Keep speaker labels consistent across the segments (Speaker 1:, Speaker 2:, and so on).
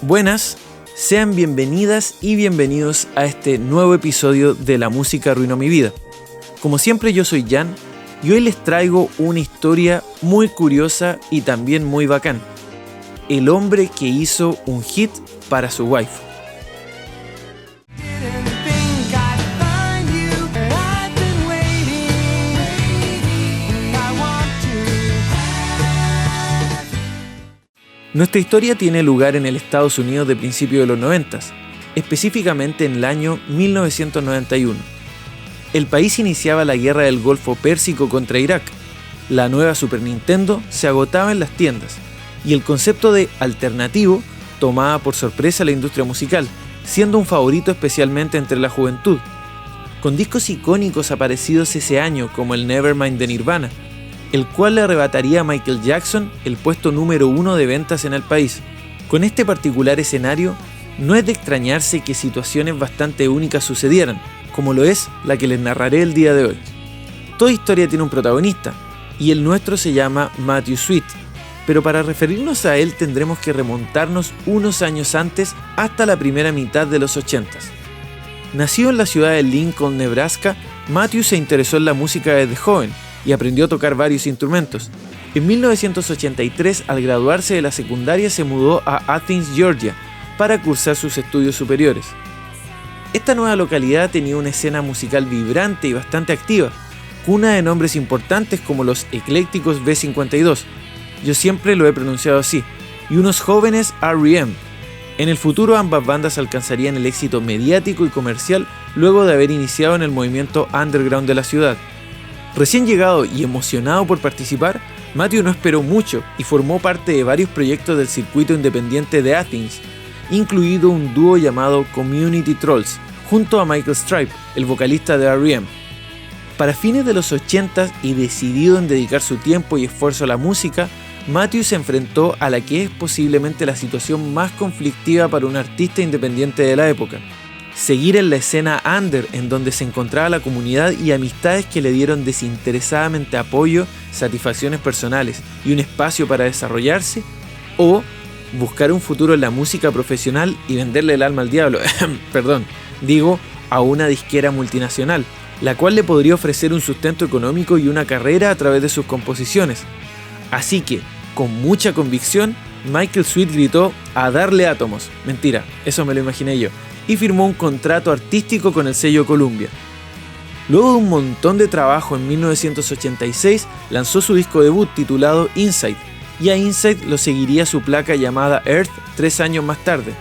Speaker 1: Buenas, sean bienvenidas y bienvenidos a este nuevo episodio de La Música Arruinó Mi Vida. Como siempre, yo soy Jan y hoy les traigo una historia muy curiosa y también muy bacán. El hombre que hizo un hit para su waifu. Nuestra historia tiene lugar en el Estados Unidos de principios de los 90, específicamente en el año 1991. El país iniciaba la guerra del Golfo Pérsico contra Irak. La nueva Super Nintendo se agotaba en las tiendas y el concepto de alternativo tomaba por sorpresa a la industria musical, siendo un favorito especialmente entre la juventud, con discos icónicos aparecidos ese año como el Nevermind de Nirvana, el cual le arrebataría a Michael Jackson el puesto número 1 de ventas en el país. Con este particular escenario, no es de extrañarse que situaciones bastante únicas sucedieran, como lo es la que les narraré el día de hoy. Toda historia tiene un protagonista, y el nuestro se llama Matthew Sweet, pero para referirnos a él tendremos que remontarnos unos años antes hasta la primera mitad de los 80s. Nacido en la ciudad de Lincoln, Nebraska, Matthew se interesó en la música desde joven, y aprendió a tocar varios instrumentos. En 1983, al graduarse de la secundaria, se mudó a Athens, Georgia, para cursar sus estudios superiores. Esta nueva localidad tenía una escena musical vibrante y bastante activa, cuna de nombres importantes como los eclécticos B52, yo siempre lo he pronunciado así, y unos jóvenes R.E.M. En el futuro ambas bandas alcanzarían el éxito mediático y comercial luego de haber iniciado en el movimiento underground de la ciudad. Recién llegado y emocionado por participar, Matthew no esperó mucho y formó parte de varios proyectos del circuito independiente de Athens, incluido un dúo llamado Community Trolls, junto a Michael Stipe, el vocalista de R.E.M. Para fines de los 80 y decidido en dedicar su tiempo y esfuerzo a la música, Matthew se enfrentó a la que es posiblemente la situación más conflictiva para un artista independiente de la época. Seguir en la escena under en donde se encontraba la comunidad y amistades que le dieron desinteresadamente apoyo, satisfacciones personales y un espacio para desarrollarse, o buscar un futuro en la música profesional y venderle el alma al diablo, a una disquera multinacional, la cual le podría ofrecer un sustento económico y una carrera a través de sus composiciones. Así que, con mucha convicción, Michael Sweet gritó a darle átomos, mentira, eso me lo imaginé yo, y firmó un contrato artístico con el sello Columbia. Luego de un montón de trabajo en 1986, lanzó su disco debut titulado Inside, y a Inside lo seguiría su placa llamada Earth 3 años más tarde.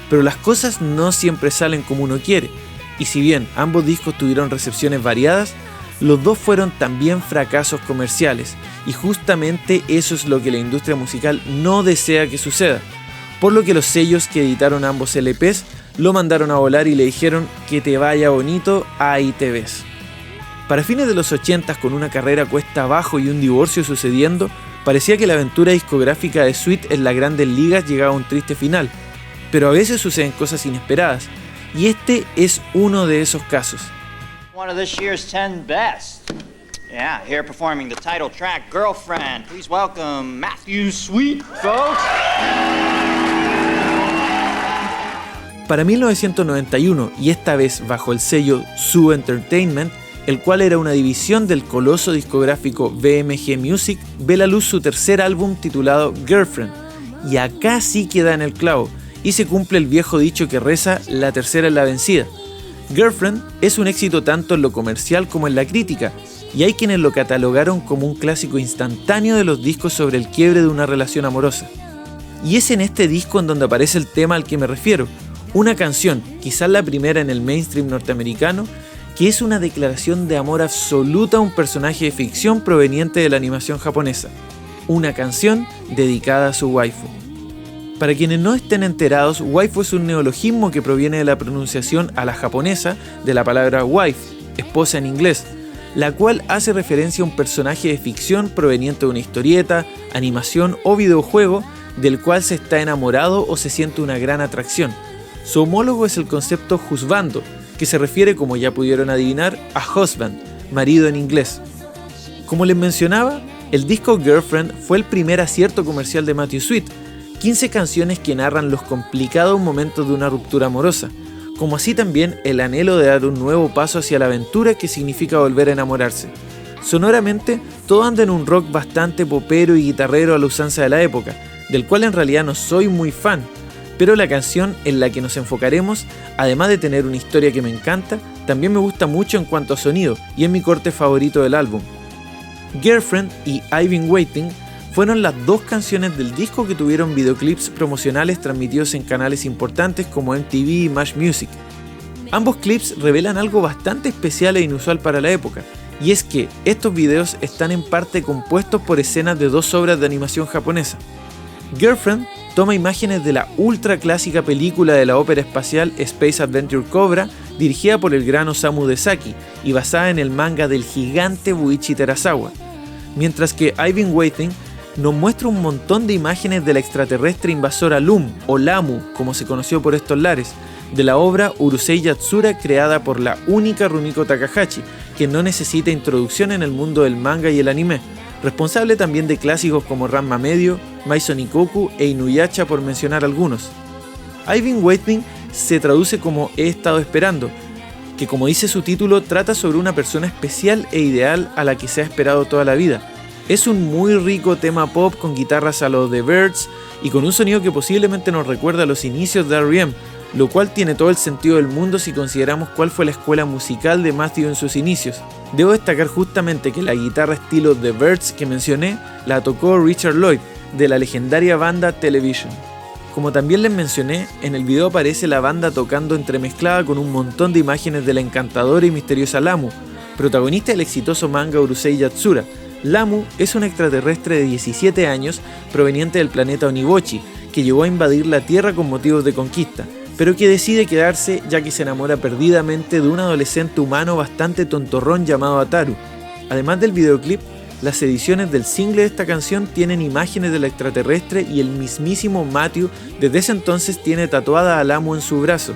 Speaker 1: Pero las cosas no siempre salen como uno quiere, y si bien ambos discos tuvieron recepciones variadas, los dos fueron también fracasos comerciales, y justamente eso es lo que la industria musical no desea que suceda, por lo que los sellos que editaron ambos LPs lo mandaron a volar y le dijeron que te vaya bonito, ahí te ves. Para fines de los 80, con una carrera cuesta abajo y un divorcio sucediendo, parecía que la aventura discográfica de Sweet en las grandes ligas llegaba a un triste final, pero a veces suceden cosas inesperadas, y este es uno de esos casos.
Speaker 2: One of this year's 10 best. Yeah, here performing the title track, Girlfriend. Please welcome Matthew Sweet, folks.
Speaker 1: Para 1991, y esta vez bajo el sello Zoo Entertainment, el cual era una división del coloso discográfico BMG Music, ve la luz su tercer álbum titulado Girlfriend, y acá sí queda en el clavo, y se cumple el viejo dicho que reza, la tercera es la vencida. Girlfriend es un éxito tanto en lo comercial como en la crítica, y hay quienes lo catalogaron como un clásico instantáneo de los discos sobre el quiebre de una relación amorosa. Y es en este disco en donde aparece el tema al que me refiero, una canción, quizás la primera en el mainstream norteamericano, que es una declaración de amor absoluta a un personaje de ficción proveniente de la animación japonesa. Una canción dedicada a su waifu. Para quienes no estén enterados, waifu es un neologismo que proviene de la pronunciación a la japonesa de la palabra wife, esposa en inglés, la cual hace referencia a un personaje de ficción proveniente de una historieta, animación o videojuego del cual se está enamorado o se siente una gran atracción. Su homólogo es el concepto husbando, que se refiere, como ya pudieron adivinar, a husband, marido en inglés. Como les mencionaba, el disco Girlfriend fue el primer acierto comercial de Matthew Sweet, 15 canciones que narran los complicados momentos de una ruptura amorosa, como así también el anhelo de dar un nuevo paso hacia la aventura que significa volver a enamorarse. Sonoramente, todo anda en un rock bastante popero y guitarrero a la usanza de la época, del cual en realidad no soy muy fan, pero la canción en la que nos enfocaremos, además de tener una historia que me encanta, también me gusta mucho en cuanto a sonido y es mi corte favorito del álbum. Girlfriend y I've Been Waiting fueron las dos canciones del disco que tuvieron videoclips promocionales transmitidos en canales importantes como MTV y Match Music. Ambos clips revelan algo bastante especial e inusual para la época, y es que estos videos están en parte compuestos por escenas de dos obras de animación japonesa. Girlfriend toma imágenes de la ultra clásica película de la ópera espacial Space Adventure Cobra, dirigida por el gran Osamu Dezaki y basada en el manga del gigante Buichi Terasawa, mientras que I've Been Waiting nos muestra un montón de imágenes de la extraterrestre invasora Lum, o Lamu, como se conoció por estos lares, de la obra Urusei Yatsura creada por la única Rumiko Takahashi, que no necesita introducción en el mundo del manga y el anime, responsable también de clásicos como Ranma Medio, Mai Sonikoku e Inuyasha por mencionar algunos. I've Been Waiting se traduce como He estado esperando, que como dice su título trata sobre una persona especial e ideal a la que se ha esperado toda la vida. Es un muy rico tema pop con guitarras a lo The Byrds y con un sonido que posiblemente nos recuerda a los inicios de R.E.M., lo cual tiene todo el sentido del mundo si consideramos cuál fue la escuela musical de Matthew en sus inicios. Debo destacar justamente que la guitarra estilo The Byrds que mencioné la tocó Richard Lloyd, de la legendaria banda Television. Como también les mencioné, en el video aparece la banda tocando entremezclada con un montón de imágenes de la encantadora y misteriosa Lamu, protagonista del exitoso manga Urusei Yatsura. Lamu es un extraterrestre de 17 años proveniente del planeta Onibochi, que llegó a invadir la Tierra con motivos de conquista, pero que decide quedarse ya que se enamora perdidamente de un adolescente humano bastante tontorrón llamado Ataru. Además del videoclip, las ediciones del single de esta canción tienen imágenes del extraterrestre y el mismísimo Matthew desde ese entonces tiene tatuada a Lamu en su brazo.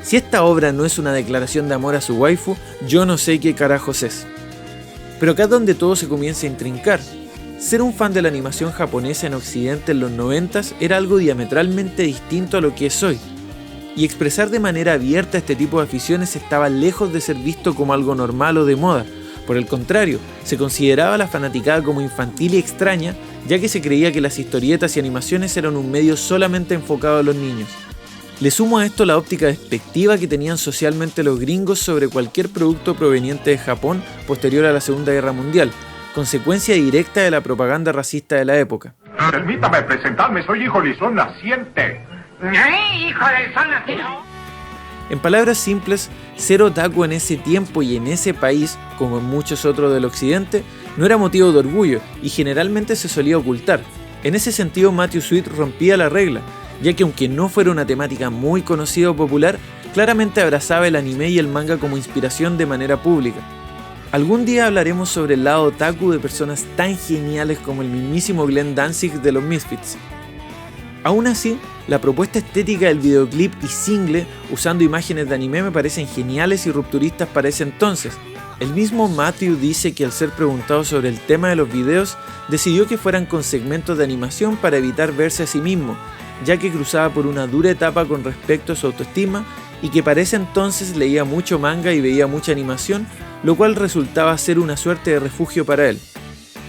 Speaker 1: Si esta obra no es una declaración de amor a su waifu, yo no sé qué carajos es. Pero acá es donde todo se comienza a intrincar. Ser un fan de la animación japonesa en Occidente en los 90s era algo diametralmente distinto a lo que es hoy. Y expresar de manera abierta este tipo de aficiones estaba lejos de ser visto como algo normal o de moda. Por el contrario, se consideraba la fanaticada como infantil y extraña, ya que se creía que las historietas y animaciones eran un medio solamente enfocado a los niños. Le sumo a esto la óptica despectiva que tenían socialmente los gringos sobre cualquier producto proveniente de Japón posterior a la Segunda Guerra Mundial, consecuencia directa de la propaganda racista de la época.
Speaker 3: Permítame presentarme, soy hijo del sol naciente.
Speaker 4: ¡Hijo del sol naciente!
Speaker 1: En palabras simples, ser otaku en ese tiempo y en ese país, como en muchos otros del occidente, no era motivo de orgullo y generalmente se solía ocultar. En ese sentido, Matthew Sweet rompía la regla, ya que aunque no fuera una temática muy conocida o popular, claramente abrazaba el anime y el manga como inspiración de manera pública. Algún día hablaremos sobre el lado otaku de personas tan geniales como el mismísimo Glenn Danzig de los Misfits. Aún así, la propuesta estética del videoclip y single usando imágenes de anime me parecen geniales y rupturistas para ese entonces. El mismo Matthew dice que al ser preguntado sobre el tema de los videos, decidió que fueran con segmentos de animación para evitar verse a sí mismo, ya que cruzaba por una dura etapa con respecto a su autoestima y que para ese entonces leía mucho manga y veía mucha animación, lo cual resultaba ser una suerte de refugio para él.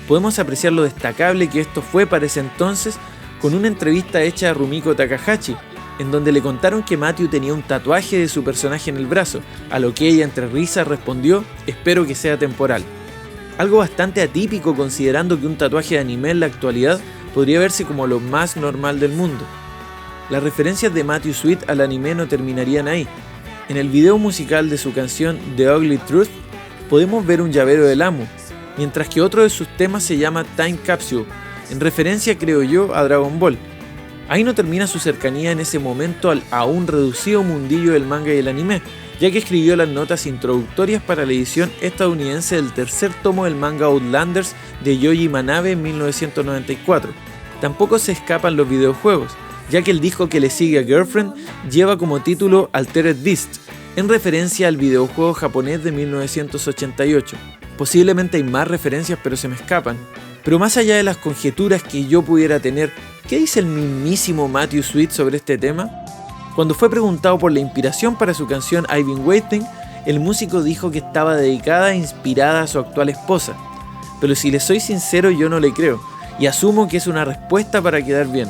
Speaker 1: Podemos apreciar lo destacable que esto fue para ese entonces con una entrevista hecha a Rumiko Takahashi, en donde le contaron que Matthew tenía un tatuaje de su personaje en el brazo, a lo que ella entre risas respondió: "Espero que sea temporal". Algo bastante atípico considerando que un tatuaje de anime en la actualidad podría verse como lo más normal del mundo. Las referencias de Matthew Sweet al anime no terminarían ahí. En el video musical de su canción The Ugly Truth podemos ver un llavero de Lamu, mientras que otro de sus temas se llama Time Capsule, en referencia, creo yo, a Dragon Ball. Ahí no termina su cercanía en ese momento al aún reducido mundillo del manga y el anime, ya que escribió las notas introductorias para la edición estadounidense del tercer tomo del manga Outlanders de Yoji Manabe en 1994. Tampoco se escapan los videojuegos, ya que el disco que le sigue a Girlfriend lleva como título Altered Beast, en referencia al videojuego japonés de 1988. Posiblemente hay más referencias, pero se me escapan. Pero más allá de las conjeturas que yo pudiera tener, ¿qué dice el mismísimo Matthew Sweet sobre este tema? Cuando fue preguntado por la inspiración para su canción I've Been Waiting, el músico dijo que estaba dedicada e inspirada a su actual esposa. Pero si le soy sincero, yo no le creo, y asumo que es una respuesta para quedar bien.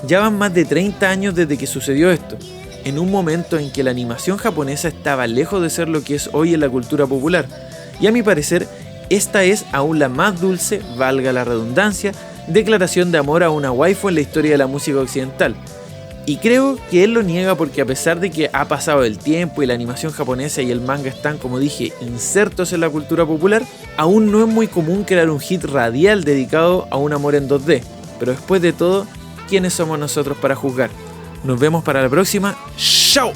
Speaker 1: Ya van más de 30 años desde que sucedió esto, en un momento en que la animación japonesa estaba lejos de ser lo que es hoy en la cultura popular, y a mi parecer, esta es aún la más dulce, valga la redundancia, declaración de amor a una waifu en la historia de la música occidental. Y creo que él lo niega porque a pesar de que ha pasado el tiempo y la animación japonesa y el manga están, como dije, insertos en la cultura popular, aún no es muy común crear un hit radial dedicado a un amor en 2D. Pero después de todo, ¿quiénes somos nosotros para juzgar? Nos vemos para la próxima. ¡Chao!